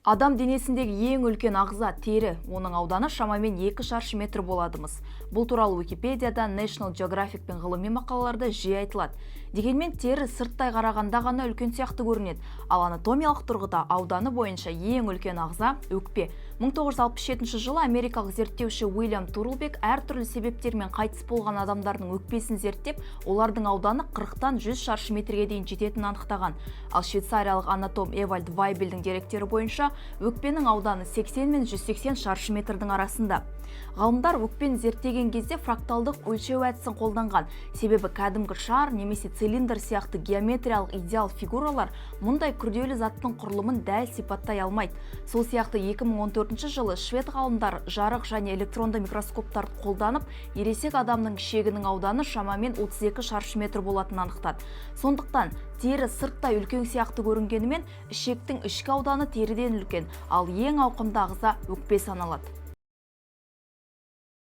Адам денесіндегі ең үлкен ағза тері, оның ауданы шамамен 2 шаршы метр боладымыз. Бұл туралы Википедияда National Geographic пен ғылыми мақалаларда жиі айтылады. Дегенмен тері сырттай қарағанда ғана үлкен сияқты көрінеді, ал анатомиялық тұрғыда ауданы бойынша ең үлкен ағза өкпе. 1967 жылы америкалық зерттеуші Уильям Турлбек әртүрлі себептермен қайтыс болған адамдардың өкпесін зерттеп, олардың ауданы 40-тан 100 шаршы метрге дейін жететінін анықтаған. Ал швейцариялық анатом Эвальд Вайбельдің деректері бойынша өкпенің ауданы 80 мен 180 шаршы метрдің арасында. Ғалымдар өкпені зерттеген кезде фракталдық өлшеу әдісін қолданған, себебі кәдімгі шар немесе цилиндр сияқты геометриялық идеал фигуралар мұндай күрделі заттың құрылымын дәл сипаттай алмайды. Сол сияқты 2014 жылы швед ғалымдар жарық және электронды микроскоптарды қолданып, ересек адамның ішегінің ауданы шамамен 32 шаршы метр болатынын анықтады. Сондықтан тері сырттай үлкен сияқты көрінгенімен, ішектің ішкі ауданы теріден үлкен, ал ең ауқымды ағза өкпе саналады.